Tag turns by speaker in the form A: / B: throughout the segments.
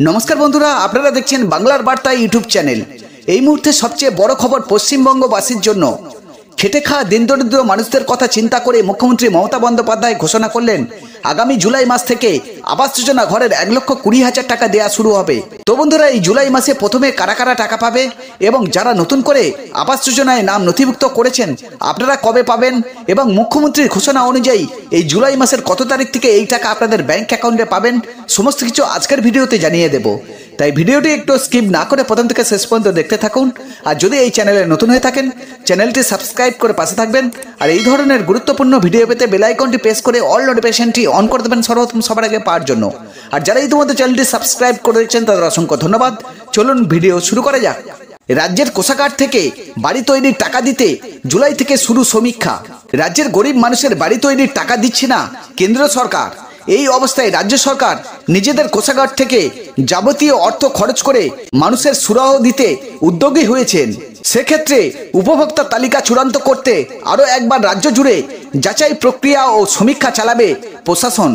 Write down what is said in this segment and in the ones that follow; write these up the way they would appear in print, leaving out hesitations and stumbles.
A: নমস্কার বন্ধুরা, আপনারা দেখছেন বাংলার বার্তা ইউটিউব চ্যানেল। এই মুহূর্তে সবচেয়ে বড় খবর পশ্চিমবঙ্গবাসীর জন্য। খেটে খাওয়া দিনদরিদ্র মানুষদের কথা চিন্তা করে মুখ্যমন্ত্রী মমতা বন্দ্যোপাধ্যায় ঘোষণা করলেন আগামী জুলাই মাস থেকে আবাস যোজনা ঘরের 1,20,000 টাকা দেওয়া শুরু হবে। তো বন্ধুরা, এই জুলাই মাসে প্রথমে কারা কারা টাকা পাবে এবং যারা নতুন করে আবাস যোজনায় নাম নথিভুক্ত করেছেন আপনারা কবে পাবেন এবং মুখ্যমন্ত্রীর ঘোষণা অনুযায়ী এই জুলাই মাসের কত তারিখ থেকে এই টাকা আপনাদের ব্যাংক অ্যাকাউন্টে পাবেন সমস্ত কিছু আজকের ভিডিওতে জানিয়ে দেব। তাই ভিডিওটি একটু স্কিপ না করে প্রথম থেকে শেষ পর্যন্ত দেখতে থাকুন। আর যদি এই চ্যানেলে নতুন হয়ে থাকেন চ্যানেলটি সাবস্ক্রাইব করে পাশে থাকবেন। আর এই ধরনের গুরুত্বপূর্ণ ভিডিও পেতে বেল আইকনটি প্রেস করে অল নোটিফিকেশনটি অন করে দেবেন সর্বপ্রথম সবার আগে পাওয়ার জন্য। আর যারা ইতিমধ্যে চ্যানেলটি সাবস্ক্রাইব করে দিচ্ছেন তাদের অসংখ্য ধন্যবাদ। চলুন ভিডিও শুরু করা যাক। রাজ্যের কোষাগার থেকে বাড়ি তৈরির টাকা দিতে জুলাই থেকে শুরু সমীক্ষা। রাজ্যের গরিব মানুষের বাড়ি তৈরির টাকা দিচ্ছে না কেন্দ্র সরকার। এই অবস্থায় রাজ্য সরকার নিজেদের কোষাগার থেকে যাবতীয় অর্থ খরচ করে মানুষের সুরাহ দিতে উদ্যোগী হয়েছেন। সেক্ষেত্রে উপভোক্তা তালিকা চূড়ান্ত করতে আরও একবার রাজ্য জুড়ে যাচাই প্রক্রিয়া ও সমীক্ষা চালাবে প্রশাসন।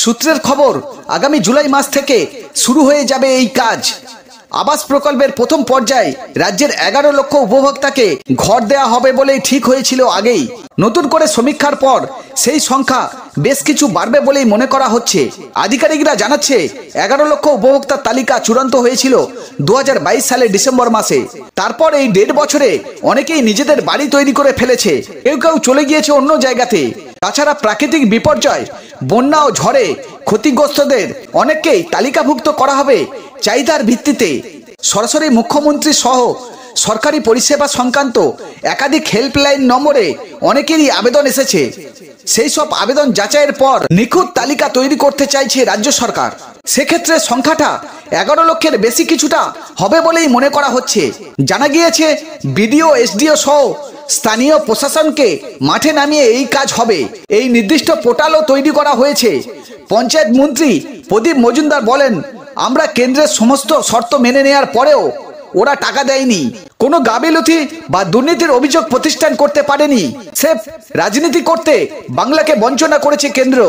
A: সূত্রের খবর, আগামী জুলাই মাস থেকে শুরু হয়ে যাবে এই কাজ। আবাস প্রকল্পের প্রথম পর্যায়ে রাজ্যের 11 লক্ষ উপভোক্তাকে ঘর দেওয়া হবে বলেই ঠিক হয়েছিল আগেই। নতুন করে সমীক্ষার পর সেই সংখ্যা বেশ কিছু বাড়বে বলেই মনে করা হচ্ছে। আধিকারিকরা জানাচ্ছে 11 লক্ষ উপভোক্তার তালিকা চূড়ান্ত হয়েছিল 2022 সালের ডিসেম্বর মাসে। তারপর এই 1.5 বছরে অনেকেই নিজেদের বাড়ি তৈরি করে ফেলেছে, কেউ কেউ চলে গিয়েছে অন্য জায়গাতে। তাছাড়া প্রাকৃতিক বিপর্যয়, বন্যা ও ঝড়ে ক্ষতিগ্রস্তদের অনেককেই তালিকাভুক্ত করা হবে চাহিদার ভিত্তিতে। সরাসরি মুখ্যমন্ত্রী সহ সরকারি পরিষেবা সংক্রান্ত একাধিক হেল্পলাইন নম্বরে অনেকেরই আবেদন এসেছে। সেই সব আবেদন যাচাইয়ের পর নিখুঁত তালিকা তৈরি করতে চাইছে রাজ্য সরকার। সেক্ষেত্রে সংখ্যাটা 11 লক্ষের বেশি কিছুটা হবে বলেই মনে করা হচ্ছে। জানা গিয়েছে বিডিও, এসডিও সহ স্থানীয় প্রশাসনকে মাঠে নামিয়ে এই কাজ হবে। এই নির্দিষ্ট পোর্টালও তৈরি করা হয়েছে। পঞ্চায়েত মন্ত্রী প্রদীপ মজুমদার বলেন, আমরা কেন্দ্রের সমস্ত শর্ত মেনে নেওয়ার পরেও ওরা টাকা দেয়নি। কোনো গাফিলতি বা দুর্নীতির অভিযোগ প্রতিষ্ঠান করতে পারেনি। স্রেফ রাজনীতি করতে বাংলাকে বঞ্চনা করেছে কেন্দ্র।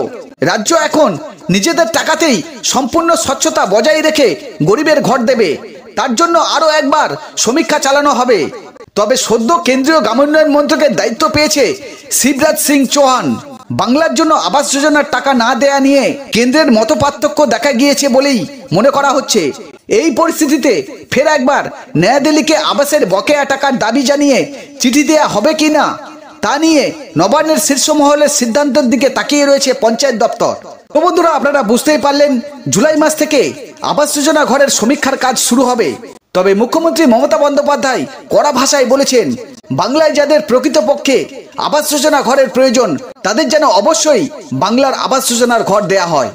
A: রাজ্য এখন নিজেদের টাকাতেই সম্পূর্ণ স্বচ্ছতা বজায় রেখে গরিবের ঘর দেবে। তার জন্য আরও একবার সমীক্ষা চালানো হবে। তবে সদ্য কেন্দ্রীয় গ্রামোন্নয়ন মন্ত্রকের দায়িত্ব পেয়েছে শিবরাজ সিং চৌহান। বাংলার জন্য আবাস যোজনার টাকা না দেয়া নিয়ে কেন্দ্রের মতপার্থক্য দেখা গিয়েছে বলেই মনে করা হচ্ছে। এই পরিস্থিতিতে ফের একবার নয়াদিল্লিকে আবাসের বকেয়া টাকার দাবি জানিয়ে চিঠি দেয়া হবে কিনা তা নিয়ে নবান্নের শীর্ষ মহলের সিদ্ধান্তের দিকে তাকিয়ে রয়েছে পঞ্চায়েত দপ্তর। তো বন্ধুরা, আপনারা বুঝতেই পারলেন জুলাই মাস থেকে আবাস যোজনা ঘরের সমীক্ষার কাজ শুরু হবে। তবে মুখ্যমন্ত্রী মমতা বন্দ্যোপাধ্যায় কড়া ভাষায় বলেছেন, বাংলায় যাদের প্রকৃতপক্ষে আবাস যোজনা ঘরের প্রয়োজন তাদের যেন অবশ্যই বাংলার আবাস যোজনার ঘর দেয়া হয়।